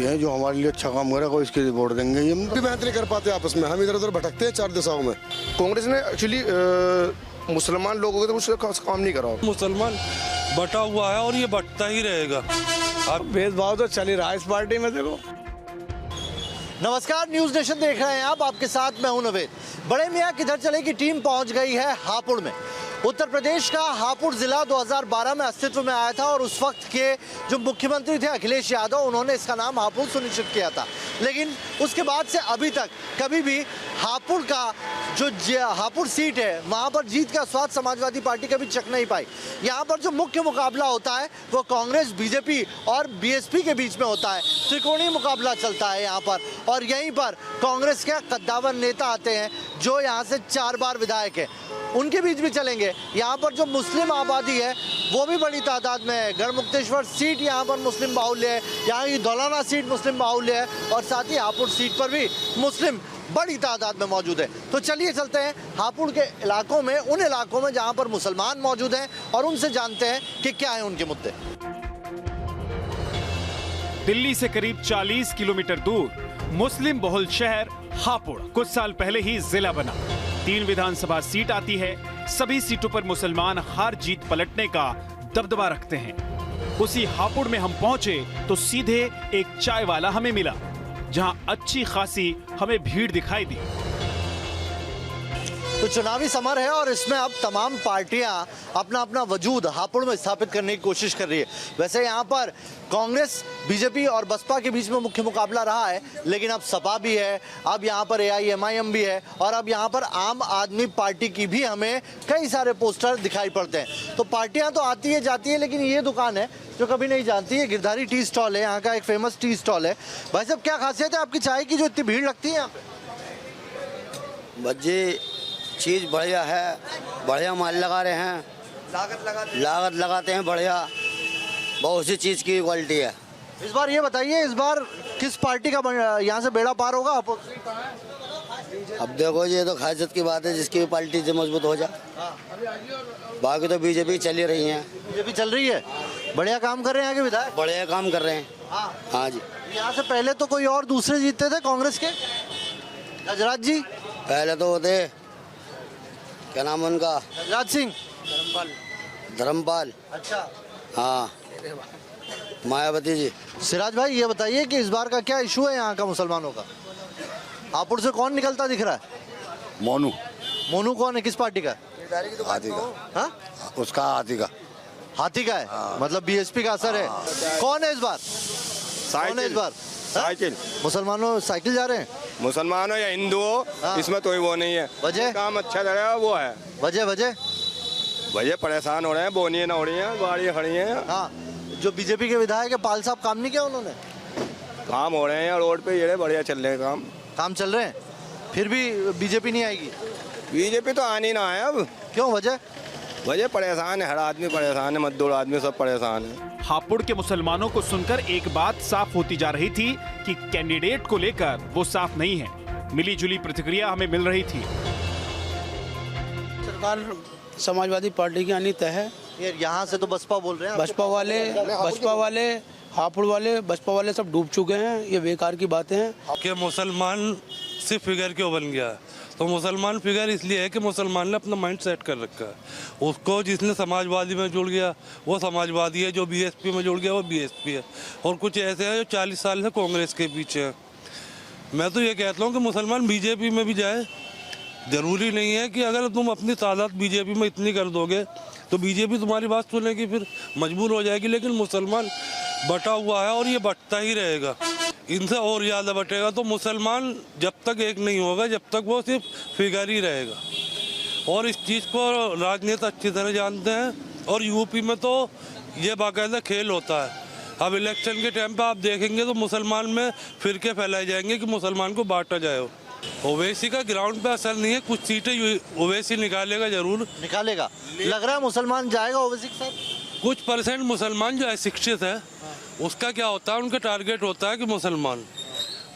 हैं, जो हमारे लिए अच्छा काम करेगा इसके लिए वोट देंगे। हम मेहनत नहीं कर पाते आपस में, हम इधर उधर भटकते हैं चार दिशाओं में। कांग्रेस ने एक्चुअली मुसलमान लोगों के तो उससे खास काम नहीं करा। मुसलमान बटा हुआ है और ये बटता ही रहेगा। अब भेदभाव तो चल ही रहा है इस पार्टी में। देखो, नमस्कार, न्यूज़ नेशन देख रहे हैं आप, आपके साथ मैं हूं नवेद। बड़े मियाँ किधर चले की टीम पहुंच गई है हापुड़ में। उत्तर प्रदेश का हापुड़ जिला 2012 में अस्तित्व में आया था और उस वक्त के जो मुख्यमंत्री थे अखिलेश यादव, उन्होंने इसका नाम हापुड़ सुनिश्चित किया था। लेकिन उसके बाद से अभी तक कभी भी हापुड़ का जो हापुड़ सीट है वहाँ पर जीत का स्वाद समाजवादी पार्टी कभी चख नहीं पाई। यहाँ पर जो मुख्य मुकाबला होता है वो कांग्रेस, बीजेपी और बीएसपी के बीच में होता है। त्रिकोणीय मुकाबला चलता है यहाँ पर, और यहीं पर कांग्रेस के कद्दावर नेता आते हैं जो यहाँ से 4 बार विधायक है, उनके बीच भी चलेंगे। यहाँ पर जो मुस्लिम आबादी है वो भी बड़ी तादाद में है। गढ़मुक्तेश्वर सीट यहाँ पर मुस्लिम बाहुल्य है, यहाँ की धौलाना सीट मुस्लिम बाहुल्य है, और साथ ही हापुड़ सीट पर भी मुस्लिम बड़ी तादाद में मौजूद है। तो चलिए चलते हैं हापुड़ के इलाकों में, उन इलाकों में जहाँ पर मुसलमान मौजूद हैं, और उनसे जानते हैं कि क्या है उनके मुद्दे। दिल्ली से करीब 40 किलोमीटर दूर मुस्लिम बहुल शहर हापुड़ कुछ साल पहले ही जिला बना। 3 विधानसभा सीट आती है। सभी सीटों पर मुसलमान हार जीत पलटने का दबदबा रखते हैं। उसी हापुड़ में हम पहुंचे तो सीधे एक चाय वाला हमें मिला, जहां अच्छी खासी हमें भीड़ दिखाई दी। तो चुनावी समर है और इसमें अब तमाम पार्टियां अपना अपना वजूद हापुड़ में स्थापित करने की कोशिश कर रही है। वैसे यहाँ पर कांग्रेस, बीजेपी और बसपा के बीच में मुख्य मुकाबला रहा है, लेकिन अब सपा भी है, अब यहाँ पर AIMIM भी है, और अब यहाँ पर आम आदमी पार्टी की भी हमें कई सारे पोस्टर दिखाई पड़ते हैं। तो पार्टियां तो आती है जाती है, लेकिन ये दुकान है जो कभी नहीं जानती है। गिरधारी टी स्टॉल है, यहाँ का एक फेमस टी स्टॉल है। भाई साहब, क्या खासियत है आपकी चाय की जो इतनी भीड़ लगती है यहाँ पे? बच्चे चीज़ बढ़िया है, बढ़िया माल लगा रहे हैं, लागत लगाते हैं बढ़िया, बहुत सी चीज़ की क्वालिटी है। इस बार ये बताइए, इस बार किस पार्टी का यहाँ से बेड़ा पार होगा? अब देखो, ये तो खासियत की बात है, जिसकी भी पार्टी से मजबूत हो जाए। बाकी तो बीजेपी चल ही रही है। बीजेपी चल रही है, बढ़िया काम कर रहे हैं आगे विधायक, बढ़िया काम कर रहे हैं। हाँ जी। यहाँ से पहले तो कोई और दूसरे जीतते थे कांग्रेस के, गजराज जी। पहले तो होते, क्या नाम है उनका? राज सिंह, धर्मपाल। अच्छा, हाँ, मायावती जी। सिराज भाई, ये बताइए कि इस बार का क्या इशू है यहाँ का मुसलमानों का? हापुड़ से कौन निकलता दिख रहा है? मोनू। मोनू कौन है, किस पार्टी का? हाथी का। हाँ? उसका हाथी का। हाथी का है। मतलब बीएसपी का असर है। कौन है इस बार? कौन है इस बार? साइकिल। मुसलमानों साइकिल जा रहे हैं? मुसलमान हो या हिंदू हो, इसमें तो वो नहीं है। वजह? काम अच्छा कर रहा है वो है वजह भैया, परेशान हो रहे हैं, बोनियाँ ना हो रही हैं, गाड़ियाँ खड़ी हैं। हाँ, जो बीजेपी के विधायक है पाल साहब, काम नहीं किया उन्होंने? काम हो रहे हैं रोड पे, ये बढ़िया चल रहे हैं काम चल रहे हैं, फिर भी बीजेपी नहीं आएगी? बीजेपी तो आनी ना है अब। क्यों? वजह परेशान है, हर आदमी परेशान है, मजदूर आदमी सब परेशान है। हापुड़ के मुसलमानों को सुनकर एक बात साफ होती जा रही थी कि कैंडिडेट को लेकर वो साफ नहीं है। मिली जुली प्रतिक्रिया हमें मिल रही थी। सरकार समाजवादी पार्टी की आनी तय है। यहाँ से तो बसपा बोल रहे हैं। बसपा वाले हापुड़ वाले, बसपा वाले सब डूब चुके हैं। ये बेकार की बातें हैं कि मुसलमान सिर्फ फिगर क्यों बन गया है? तो मुसलमान फिगर इसलिए है कि मुसलमान ने अपना माइंड सेट कर रखा है। उसको जिसने समाजवादी में जुड़ गया वो समाजवादी है, जो बीएसपी में जुड़ गया वो बीएसपी है, और कुछ ऐसे हैं जो 40 साल से कांग्रेस के पीछे हैं। मैं तो ये कहता हूँ कि मुसलमान बीजेपी में भी जाए। ज़रूरी नहीं है कि अगर तुम अपनी तादाद बीजेपी में इतनी कर दोगे तो बीजेपी तुम्हारी बात सुनेगी, फिर मजबूर हो जाएगी। लेकिन मुसलमान बटा हुआ है और ये बटता ही रहेगा, इनसे और ज़्यादा बटेगा। तो मुसलमान जब तक एक नहीं होगा, जब तक वो सिर्फ फिगर ही रहेगा। और इस चीज़ को राजनेता अच्छी तरह जानते हैं, और यूपी में तो ये बाकायदा खेल होता है। अब इलेक्शन के टाइम पे आप देखेंगे तो मुसलमान में फिरके फैलाए जाएंगे कि मुसलमान को बांटा जाए। ओवैसी का ग्राउंड पे असर नहीं है, कुछ सीटें ओवैसी निकालेगा, जरूर निकालेगा। लग रहा है मुसलमान जाएगा ओवैसी के साथ। कुछ परसेंट मुसलमान जो अशिक्षित है, उसका क्या होता है, उनका टारगेट होता है कि मुसलमान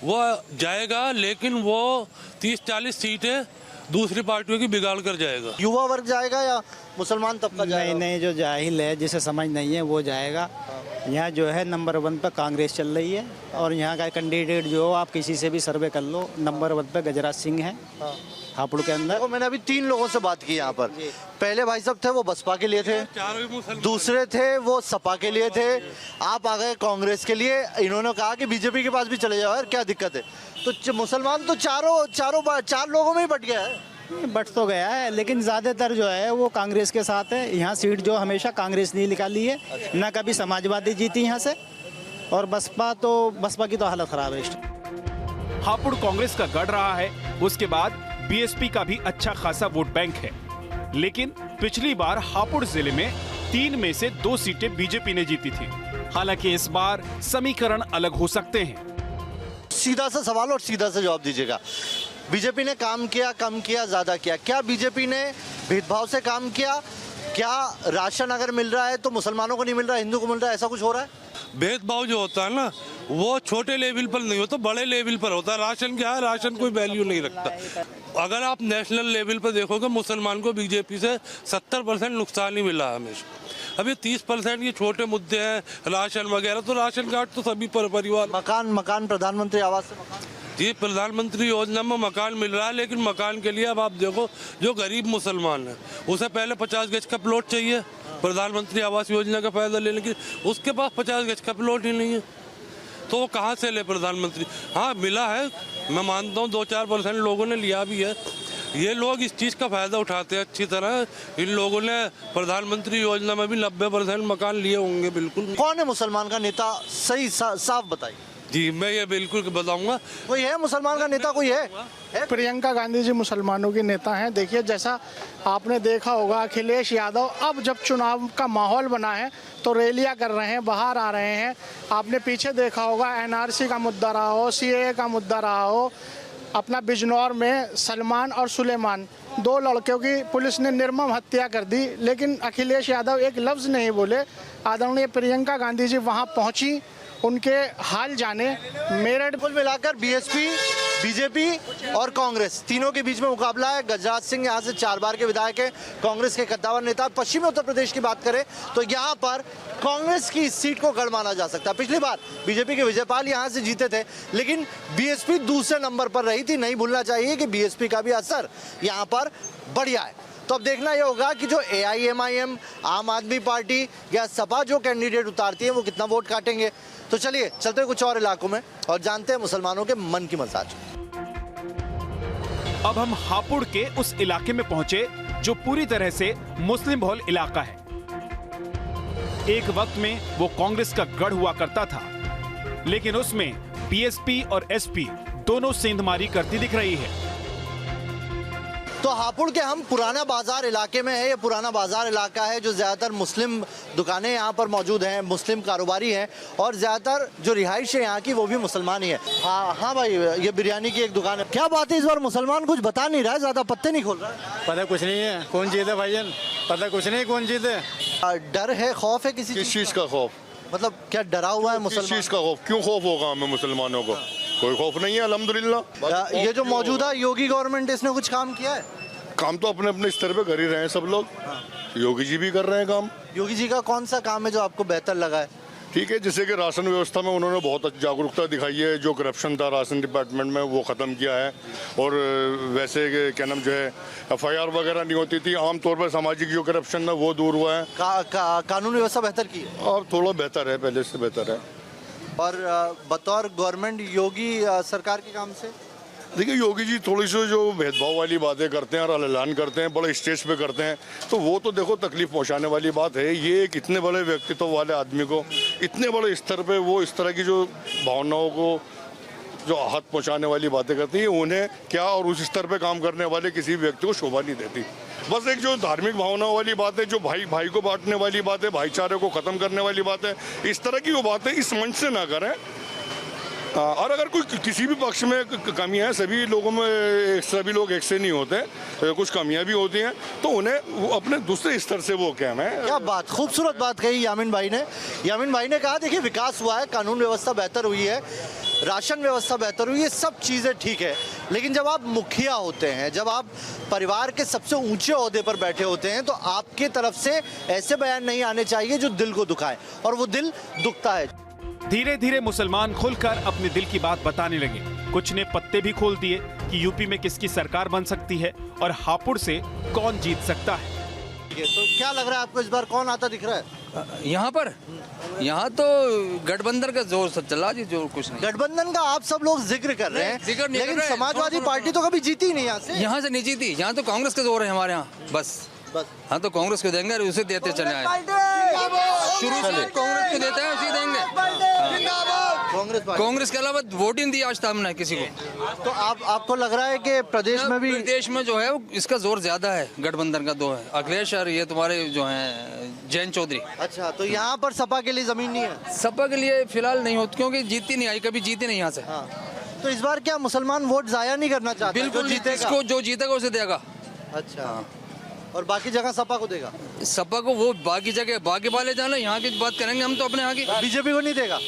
वो जाएगा, लेकिन वो 30-40 सीटें दूसरी पार्टियों की बिगाड़ कर जाएगा। युवा वर्ग जाएगा या मुसलमान तबका जाएगा? नहीं, जो जाहिल है, जिसे समझ नहीं है, वो जाएगा। यहाँ जो है नंबर 1 पर कांग्रेस चल रही है और यहाँ का कैंडिडेट जो हो आप किसी से भी सर्वे कर लो, नंबर 1 पर गजराज सिंह है हापुड़ के अंदर। देखो मैंने अभी 3 लोगों से बात की यहाँ पर। पहले भाई साहब थे वो बसपा के लिए थे, दूसरे थे वो सपा के लिए थे, आप आ गए कांग्रेस के लिए। इन्होंने कहा कि बीजेपी के पास भी चले जाओ यार, क्या दिक्कत है। तो मुसलमान तो चार लोगों में ही बट गया है। बट तो गया है लेकिन ज़्यादातर जो है वो कांग्रेस के साथ है। यहाँ सीट जो हमेशा कांग्रेस ने निकाली है, ना कभी समाजवादी जीती यहाँ से, और बसपा की तो हालत खराब है। हापुड़ कांग्रेस का गढ़ रहा है, उसके बाद बीएसपी का भी अच्छा खासा वोट बैंक है। लेकिन पिछली बार हापुड़ जिले में 3 में से 2 सीटें बीजेपी ने जीती थी। हालांकि इस बार समीकरण अलग हो सकते हैं। सीधा सा सवाल और सीधा सा जवाब दीजिएगा। बीजेपी ने काम किया, कम किया, ज्यादा किया? क्या बीजेपी ने भेदभाव से काम किया? क्या राशन अगर मिल रहा है तो मुसलमानों को नहीं मिल रहा, हिंदू को मिल रहा है, ऐसा कुछ हो रहा है? भेदभाव जो होता है ना वो छोटे लेवल पर नहीं होता, बड़े लेवल पर होता है। राशन क्या है, राशन कोई वैल्यू नहीं रखता। अगर आप नेशनल लेवल पर देखोगे मुसलमान को बीजेपी से 70% नुकसान ही मिला है हमेशा। अभी 30% ये छोटे मुद्दे हैं, राशन वगैरह, तो राशन कार्ड तो सभी परिवार। मकान प्रधानमंत्री आवास से मकान, जी प्रधानमंत्री योजना में मकान मिल रहा है, लेकिन मकान के लिए अब आप देखो जो गरीब मुसलमान है उसे पहले 50 गज का प्लॉट चाहिए प्रधानमंत्री आवास योजना का फायदा लेने के, उसके पास 50 गज का प्लॉट ही नहीं है, तो वो कहाँ से ले प्रधानमंत्री। हाँ मिला है, मैं मानता हूँ 2-4% लोगों ने लिया भी है। ये लोग इस चीज़ का फायदा उठाते हैं अच्छी तरह। इन लोगों ने प्रधानमंत्री योजना में भी 90% मकान लिए होंगे। बिल्कुल। कौन है मुसलमान का नेता, सही साफ बताइए। जी मैं ये बिल्कुल बताऊंगा। कोई है मुसलमान का नेता, कोई है? प्रियंका गांधी जी मुसलमानों की नेता हैं। देखिए जैसा आपने देखा होगा अखिलेश यादव अब जब चुनाव का माहौल बना है तो रैलियां कर रहे हैं, बाहर आ रहे हैं। आपने पीछे देखा होगा एनआरसी का मुद्दा रहा हो, सीएए का मुद्दा रहा हो, अपना बिजनौर में सलमान और सुलेमान 2 लड़कियों की पुलिस ने निर्मम हत्या कर दी, लेकिन अखिलेश यादव एक लफ्ज़ नहीं बोले। आदरणीय प्रियंका गांधी जी वहाँ पहुँची, उनके हाल जाने। मेरठ कुल मिलाकर बीजेपी और कांग्रेस तीनों के बीच में मुकाबला है। गजराज सिंह यहाँ से 4 बार के विधायक हैं, कांग्रेस के कद्दावर नेता। पश्चिमी उत्तर प्रदेश की बात करें तो यहाँ पर कांग्रेस की इस सीट को गढ़ माना जा सकता है। पिछली बार बीजेपी के विजयपाल यहाँ से जीते थे, लेकिन बीएसपी दूसरे नंबर पर रही थी। नहीं भूलना चाहिए कि बीएसपी का भी असर यहाँ पर बढ़िया है। तो अब देखना यह होगा कि जो AIMIM, आम आदमी पार्टी या सपा जो कैंडिडेट उतारती है वो कितना वोट काटेंगे। तो चलिए चलते हैं कुछ और इलाकों में और जानते हैं मुसलमानों के मन की मसाज। अब हम हापुड़ के उस इलाके में पहुंचे जो पूरी तरह से मुस्लिम बहुल इलाका है। एक वक्त में वो कांग्रेस का गढ़ हुआ करता था, लेकिन उसमें बीएसपी और एसपी दोनों सेंधमारी करती दिख रही है। तो हापुड़ के हम पुराना बाजार इलाके में है। ये पुराना बाजार इलाका है जो ज़्यादातर मुस्लिम दुकानें यहाँ पर मौजूद हैं, मुस्लिम कारोबारी हैं, और ज़्यादातर जो रिहाइश है यहाँ की वो भी मुसलमान ही है। हाँ भाई, ये बिरयानी की एक दुकान है। क्या बात है, इस बार मुसलमान कुछ बता नहीं रहा है, ज़्यादा पत्ते नहीं खोल रहा है। पता कुछ नहीं है कौन जीते भाईजान, पता कुछ नहीं कौन जीते। डर है, खौफ है किसी चीज़ का खौफ? मतलब क्या डरा हुआ है मुसलमान? चीज़ का खौफ? क्यों खौफ होगा हमें मुसलमानों को? कोई खौफ नहीं है अल्हम्दुलिल्लाह। ये जो मौजूदा योगी गवर्नमेंट, इसने कुछ काम किया है? काम तो अपने अपने स्तर पे कर ही रहे हैं सब लोग। योगी जी भी कर रहे हैं काम। योगी जी का कौन सा काम है जो आपको बेहतर लगा है? ठीक है, जैसे कि राशन व्यवस्था में उन्होंने बहुत जागरूकता दिखाई है। जो करप्शन था राशन डिपार्टमेंट में वो ख़त्म किया है। और वैसे क्या नाम जो है FIR वगैरह नहीं होती थी, आमतौर पर सामाजिक जो करप्शन है वो दूर हुआ है। कानून व्यवस्था बेहतर की है, अब थोड़ा बेहतर है, पहले से बेहतर है। और बतौर गवर्नमेंट योगी सरकार के काम से देखिए योगी जी थोड़ी सी जो भेदभाव वाली बातें करते हैं और ऐलान करते हैं, बड़े स्टेज पे करते हैं, तो वो तो देखो तकलीफ पहुंचाने वाली बात है। ये एक इतने बड़े व्यक्तित्व वाले आदमी को इतने बड़े स्तर पे वो इस तरह की जो भावनाओं को जो हाथ पहुंचाने वाली बातें करती हैं, उन्हें क्या और उस स्तर पे काम करने वाले किसी व्यक्ति को शोभा नहीं देती। बस एक जो धार्मिक भावनाओं वाली बात है, जो भाई को बांटने वाली बात है, भाईचारे को ख़त्म करने वाली बात है, इस तरह की वो बातें इस मंच से ना करें। और अगर कोई किसी भी पक्ष में कमी है, सभी लोगों में सभी लोग एक से नहीं होते, कुछ कमियां भी होती हैं, तो उन्हें वो अपने दूसरे स्तर से वो कहना है। क्या बात, खूबसूरत बात कही यामिन भाई ने। यामिन भाई ने कहा देखिए विकास हुआ है, कानून व्यवस्था बेहतर हुई है, राशन व्यवस्था बेहतर हुई है, सब चीज़ें ठीक है, लेकिन जब आप मुखिया होते हैं, जब आप परिवार के सबसे ऊंचे ओहदे पर बैठे होते हैं, तो आपके तरफ से ऐसे बयान नहीं आने चाहिए जो दिल को दुखाए, और वो दिल दुखता है। धीरे धीरे मुसलमान खुलकर अपने दिल की बात बताने लगे। कुछ ने पत्ते भी खोल दिए कि यूपी में किसकी सरकार बन सकती है और हापुड़ से कौन जीत सकता है। तो क्या लग रहा है आपको, इस बार कौन आता दिख रहा है यहाँ तो गठबंधन का जोर से चला जी, जोर कुछ नहीं। गठबंधन का आप सब लोग जिक्र कर रहे हैं, जिक्र नहीं कर लेकिन रहे। समाजवादी पार्टी तो कभी जीती नहीं यहाँ से नहीं जीती, यहाँ तो कांग्रेस का जोर है हमारे यहाँ, बस हाँ तो कांग्रेस को देंगे और उसे देते चले आए, शुरू से कांग्रेस को देते हैं उसी देंगे। कांग्रेस के अलावा वोट ही नहीं दिया आज तक हमने किसी को। तो आपको लग रहा है कि प्रदेश में भी, प्रदेश में जो है इसका जोर ज्यादा है, गठबंधन का दो है, अखिलेश और ये तुम्हारे जो है जैन चौधरी। अच्छा, तो यहाँ पर सपा के लिए जमीन नहीं है? सपा के लिए फिलहाल नहीं होती, क्योंकि जीती नहीं आई, कभी जीती नहीं यहाँ से। तो इस बार क्या मुसलमान वोट जाया नहीं करना चाहते? बिल्कुल, जिसको जो जीतेगा उसे देगा। अच्छा, और बाकी जगह सपा को देगा? सपा को वो बाकी जगह बाकी वाले जाना, यहाँ की बात करेंगे हम तो अपने यहाँ की। बीजेपी को नहीं देगा?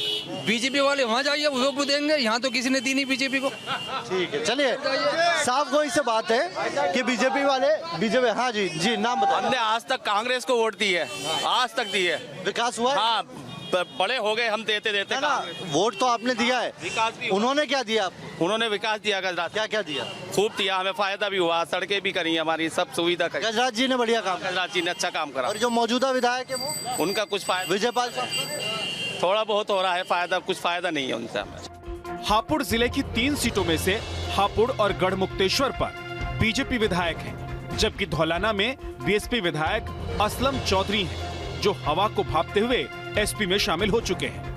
बीजेपी वाले वहाँ जाइए, वो देंगे, यहाँ तो किसी ने दी नहीं बीजेपी को। ठीक है, चलिए, साफ गोई से बात है कि बीजेपी वाले, बीजेपी, हाँ जी जी, नाम बताओ। हमने आज तक कांग्रेस को वोट दी है, आज तक दी है। विकास हुआ? हाँ, बड़े हो गए हम देते देते ना, वोट तो आपने दिया है, विकास भी उन्होंने क्या दिया आपको? उन्होंने विकास दिया, गजराज क्या क्या दिया? खूब दिया, हमें फायदा भी हुआ, सड़कें भी करी, हमारी सब सुविधा करी। गजराज जी ने बढ़िया काम, गजराज जी ने अच्छा काम करा। और जो मौजूदा विधायक है वो, उनका कुछ फायदा, विजयपाल साहब, थोड़ा बहुत हो रहा है फायदा, कुछ फायदा नहीं है उनसे हमें। हापुड़ जिले की 3 सीटों में से हापुड़ और गढ़मुक्तेश्वर पर बीजेपी विधायक हैं, जबकि धौलाना में बीएसपी विधायक असलम चौधरी हैं, जो हवा को भांपते हुए एसपी में शामिल हो चुके हैं।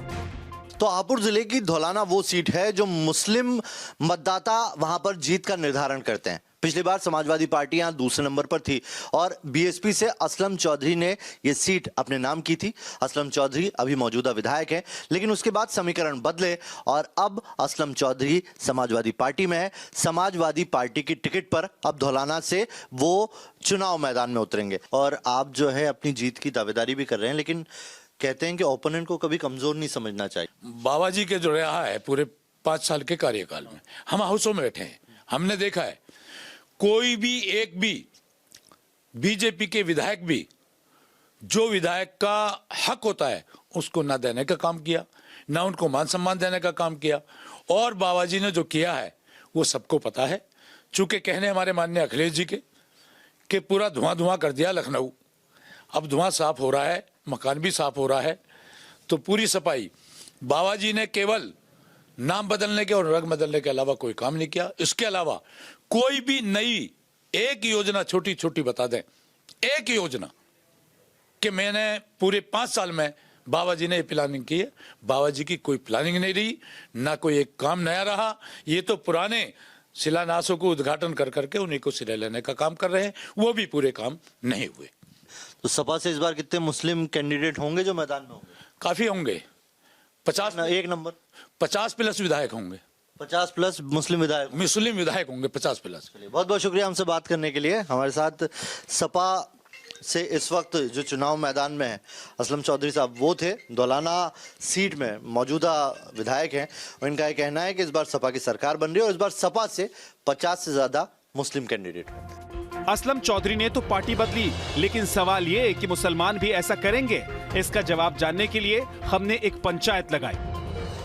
तो हापुड़ जिले की धौलाना वो सीट है जो मुस्लिम मतदाता वहां पर जीत का निर्धारण करते हैं। पिछली बार समाजवादी पार्टी यहां दूसरे नंबर पर थी और बीएसपी से असलम चौधरी ने यह सीट अपने नाम की थी। असलम चौधरी अभी मौजूदा विधायक हैं, लेकिन उसके बाद समीकरण बदले और अब असलम चौधरी समाजवादी पार्टी में है। समाजवादी पार्टी की टिकट पर अब धौलाना से वो चुनाव मैदान में उतरेंगे। और आप जो है अपनी जीत की दावेदारी भी कर रहे हैं, लेकिन कहते हैं कि ओपोनेंट को कभी कमजोर नहीं समझना चाहिए। बाबा जी के जो रहा है पूरे 5 साल के कार्यकाल में, हम हाउसों में बैठे हैं, हमने देखा है कोई भी एक भी बीजेपी के विधायक भी जो विधायक का हक होता है उसको ना देने का काम किया, ना उनको मान सम्मान देने का काम किया। और बाबा जी ने जो किया है वो सबको पता है। चूंकि कहने हमारे माननीय अखिलेश जी के कि पूरा धुआं धुआं कर दिया लखनऊ, अब धुआं साफ हो रहा है, मकान भी साफ हो रहा है, तो पूरी सफाई बाबा जी ने केवल नाम बदलने के और रंग बदलने के अलावा कोई काम नहीं किया। इसके अलावा कोई भी नई एक योजना छोटी छोटी बता दें, एक योजना कि मैंने पूरे 5 साल में बाबा जी ने प्लानिंग की है, बाबा जी की कोई प्लानिंग नहीं रही, ना कोई एक काम नया रहा। ये तो पुराने शिलान्यासों को उद्घाटन कर करके उन्हीं को सिरे लेने का काम कर रहे हैं, वो भी पूरे काम नहीं हुए। तो सपा से इस बार कितने मुस्लिम कैंडिडेट होंगे जो मैदान में होंगे? काफी होंगे, 50 एक नंबर 50 प्लस विधायक होंगे, 50 प्लस मुस्लिम विधायक होंगे 50 प्लस। बहुत बहुत शुक्रिया हमसे बात करने के लिए। हमारे साथ सपा से इस वक्त जो चुनाव मैदान में है असलम चौधरी साहब वो थे, धौलाना सीट में मौजूदा विधायक हैं, और इनका ये कहना है कि इस बार सपा की सरकार बन रही है और इस बार सपा से 50 से ज्यादा मुस्लिम कैंडिडेट हैं। असलम चौधरी ने तो पार्टी बदली, लेकिन सवाल ये कि मुसलमान भी ऐसा करेंगे, इसका जवाब जानने के लिए हमने एक पंचायत लगाई।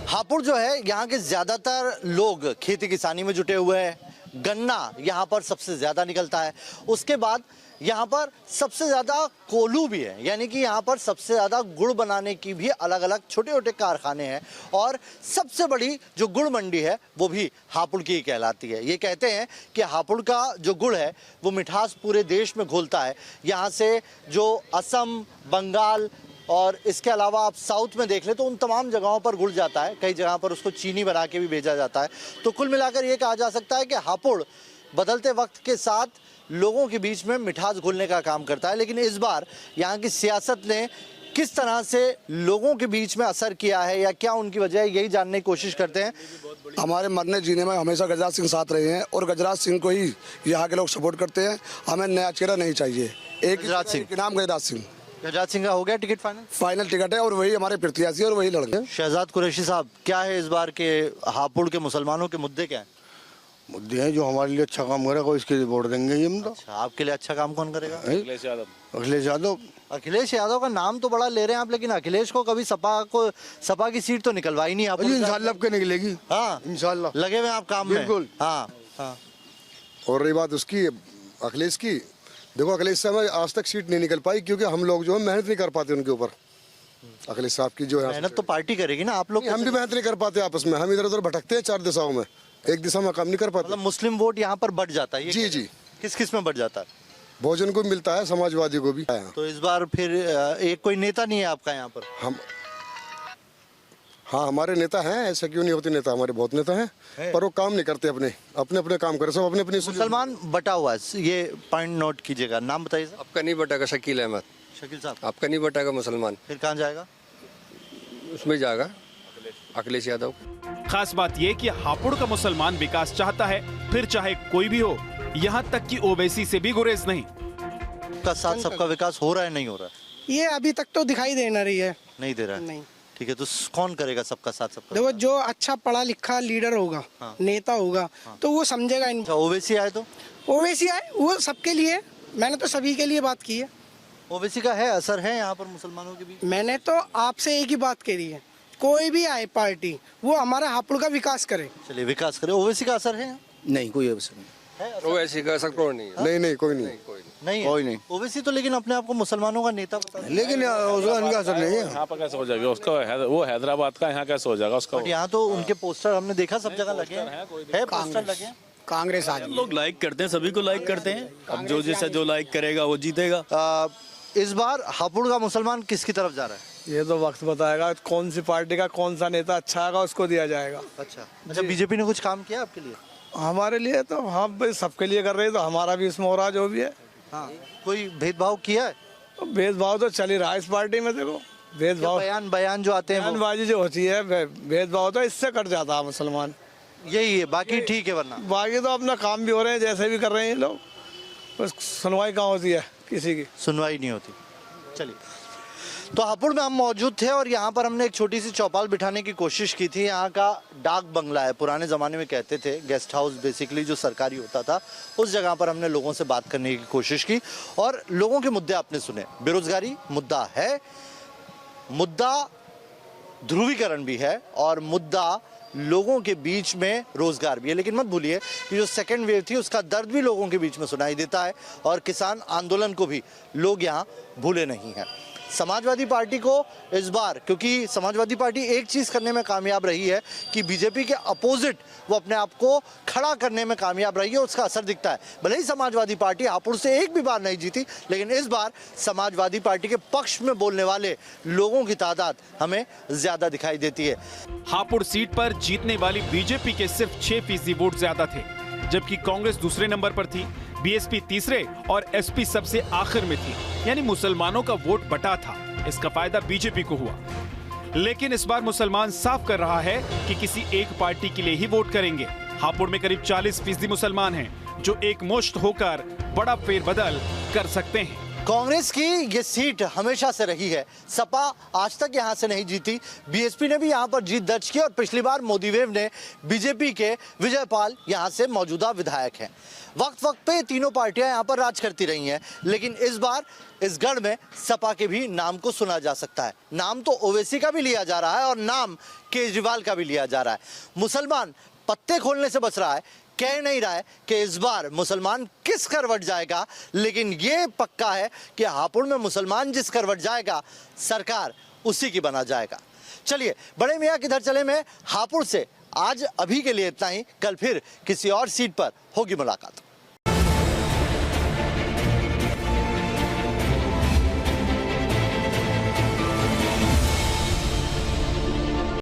हापुड़ जो है, यहाँ के ज्यादातर लोग खेती किसानी में जुटे हुए हैं। गन्ना यहाँ पर सबसे ज्यादा निकलता है। उसके बाद यहाँ पर सबसे ज्यादा कोल्हू भी है, यानी कि यहाँ पर सबसे ज्यादा गुड़ बनाने की भी अलग अलग छोटे छोटे कारखाने हैं। और सबसे बड़ी जो गुड़ मंडी है वो भी हापुड़ की कहलाती है। ये कहते हैं कि हापुड़ का जो गुड़ है वो मिठास पूरे देश में घोलता है। यहाँ से जो असम, बंगाल और इसके अलावा आप साउथ में देख ले तो उन तमाम जगहों पर गुड़ जाता है। कई जगह पर उसको चीनी बना के भी भेजा जाता है। तो कुल मिलाकर ये कहा जा सकता है कि हापुड़ बदलते वक्त के साथ लोगों के बीच में मिठास घुलने का काम करता है। लेकिन इस बार यहाँ की सियासत ने किस तरह से लोगों के बीच में असर किया है या क्या उनकी वजह है, यही जानने की कोशिश करते हैं। हमारे मरने जीने में हमेशा गजराज सिंह साथ रहे हैं और गजराज सिंह को ही यहाँ के लोग सपोर्ट करते हैं। हमें नया चेहरा नहीं चाहिए। एक गजराज सिंह के नाम गजराज सिंह। गजराज सिंह का हो गया टिकट फाइनल टिकट है और वही हमारे प्रत्याशी और वही लड़ेंगे। शहजाद कुरैशी साहब, क्या है इस बार के हापुड़ के मुसलमानों के मुद्दे क्या है? मुद्दे हैं जो हमारे लिए अच्छा काम करेगा इसके लिए वोट देंगे ही हम तो। अच्छा, आपके लिए अच्छा काम कौन करेगा? अखिलेश यादव। अखिलेश यादव का नाम तो बड़ा ले रहे हैं आप, लेकिन अखिलेश को कभी सपा की सीट तो निकलवाई नहीं आप। इंशाल्लाह आपके निकलेगी। हाँ इंशाल्लाह लगे हुए आप काम में। बिल्कुल। हाँ हाँ। और रही बात उसकी अखिलेश की, देखो अखिलेश से हमें आज तक सीट नहीं निकल पाई क्योंकि हम लोग जो है मेहनत नहीं कर पाते उनके ऊपर। अखिलेश साहब की जो है मेहनत तो पार्टी करेगी ना, आप लोग हम भी मेहनत नहीं कर पाते आपस में, हम इधर उधर भटकते हैं 4 दिशाओं में, एक दिशा में काम नहीं कर पाते। मतलब मुस्लिम वोट यहाँ पर बढ़ जाता है? जी जी। किस किस में बढ़ जाता है? भोजन को मिलता है, समाजवादी को भी। तो इस बार फिर एक कोई नेता नहीं है आपका यहाँ पर? हम हाँ हमारे नेता हैं, ऐसा क्यों नहीं होते नेता, हमारे बहुत नेता हैं पर वो काम नहीं करते, अपने अपने अपने काम करे, सब अपने अपने। मुसलमान बटा हुआ है, ये पॉइंट नोट कीजिएगा। नाम बताइए सर। आपका नहीं बटेगा शकील अहमद। शकील साहब आपका नहीं बटेगा मुसलमान। फिर कहाँ जाएगा? उसमें जाएगा अखिलेश यादव। खास बात यह कि हापुड़ का मुसलमान विकास चाहता है, फिर चाहे कोई भी हो, यहाँ तक कि ओवैसी से भी गुरेज नहीं। का साथ सबका विकास हो रहा है नहीं हो रहा है? ये अभी तक तो दिखाई दे ना रही है। नहीं दे रहा है? नहीं। ठीक है, तो कौन करेगा सबका साथ सबका? देखो जो अच्छा पढ़ा लिखा लीडर होगा, नेता होगा, तो वो समझेगा इन। ओवैसी आए तो? ओवैसी आए वो सबके लिए, मैंने तो सभी के लिए बात की है। ओवैसी का है असर है यहाँ पर मुसलमानों के बीच? मैंने तो आपसे एक ही बात करी है, कोई भी आए पार्टी वो हमारे हापुड़ का विकास करे। चलिए विकास करे। ओवैसी का असर है? नहीं कोई असर नहीं। ओवैसी का असर कोई नहीं है। नहीं कोई नहीं। नहीं कोई नहीं। ओवैसी तो लेकिन अपने आप को मुसलमानों का नेता बता, लेकिन उसका इनका असर नहीं है। यहाँ पर कैसे हो जाएगा उसका, वो हैदराबाद का, यहाँ कैसे हो जाएगा उसका? यहाँ तो उनके पोस्टर हमने देखा सब जगह लगे हैं, पोस्टर लगे हैं। कांग्रेस आज लोग लाइक करते हैं, सभी को लाइक करते हैं। अब जो जैसा जो लाइक करेगा वो जीतेगा। इस बार हापुड़ का मुसलमान किसकी तरफ जा रहा है? ये तो वक्त बताएगा, कौन सी पार्टी का कौन सा नेता अच्छा आएगा उसको दिया जाएगा। अच्छा बीजेपी ने कुछ काम किया आपके लिए? हमारे लिए तो हम भाई सबके लिए कर रहे हैं, तो हमारा भी इसमें हो रहा जो भी है। हाँ। कोई भेदभाव किया है? भेदभाव तो चल ही रहा है इस पार्टी में। देखो भेदभाव बयान जो आते हैं, बयानबाजी जो होती है, भेदभाव तो इससे कट जाता है मुसलमान। यही है, बाकी ठीक है। वरना बाकी तो अपना काम भी हो रहे हैं, जैसे भी कर रहे हैं लोग, बस सुनवाई कहाँ होती है, किसी की सुनवाई नहीं होती। चलिए, तो हापुड़ में हम मौजूद थे और यहाँ पर हमने एक छोटी सी चौपाल बिठाने की कोशिश की थी। यहाँ का डाक बंगला है, पुराने ज़माने में कहते थे गेस्ट हाउस, बेसिकली जो सरकारी होता था, उस जगह पर हमने लोगों से बात करने की कोशिश की और लोगों के मुद्दे आपने सुने। बेरोजगारी मुद्दा है, मुद्दा ध्रुवीकरण भी है और मुद्दा लोगों के बीच में रोजगार भी है। लेकिन मत भूलिए कि जो सेकेंड वेव थी उसका दर्द भी लोगों के बीच में सुनाई देता है और किसान आंदोलन को भी लोग यहाँ भूले नहीं हैं। समाजवादी पार्टी को इस बार, क्योंकि समाजवादी पार्टी एक चीज़ करने में कामयाब रही है कि बीजेपी के अपोजिट वो अपने आप को खड़ा करने में कामयाब रही है, उसका असर दिखता है। भले ही समाजवादी पार्टी हापुड़ से एक भी बार नहीं जीती, लेकिन इस बार समाजवादी पार्टी के पक्ष में बोलने वाले लोगों की तादाद हमें ज़्यादा दिखाई देती है। हापुड़ सीट पर जीतने वाली बीजेपी के सिर्फ 6% वोट ज्यादा थे, जबकि कांग्रेस दूसरे नंबर पर थी, बीएसपी तीसरे और एसपी सबसे आखिर में थी। यानी मुसलमानों का वोट बटा था, इसका फायदा बीजेपी को हुआ। लेकिन इस बार मुसलमान साफ कर रहा है कि किसी एक पार्टी के लिए ही वोट करेंगे। हापुड़ में करीब 40% मुसलमान हैं जो एक मुश्त होकर बड़ा फेरबदल कर सकते हैं। कांग्रेस की ये सीट हमेशा से रही है, सपा आज तक यहां से नहीं जीती, बीएसपी ने भी यहां पर जीत दर्ज की और पिछली बार मोदी वेव ने बीजेपी के विजय पाल यहां से मौजूदा विधायक हैं। वक्त वक्त पे तीनों पार्टियां यहां पर राज करती रही हैं, लेकिन इस बार इस गढ़ में सपा के भी नाम को सुना जा सकता है। नाम तो ओवैसी का भी लिया जा रहा है और नाम केजरीवाल का भी लिया जा रहा है। मुसलमान पत्ते खोलने से बच रहा है, कह नहीं रहा है कि इस बार मुसलमान किस करवट जाएगा, लेकिन ये पक्का है कि हापुड़ में मुसलमान जिस करवट जाएगा सरकार उसी की बना जाएगा। चलिए, बड़े मियाँ किधर चले में हापुड़ से आज अभी के लिए इतना ही। कल फिर किसी और सीट पर होगी मुलाकात।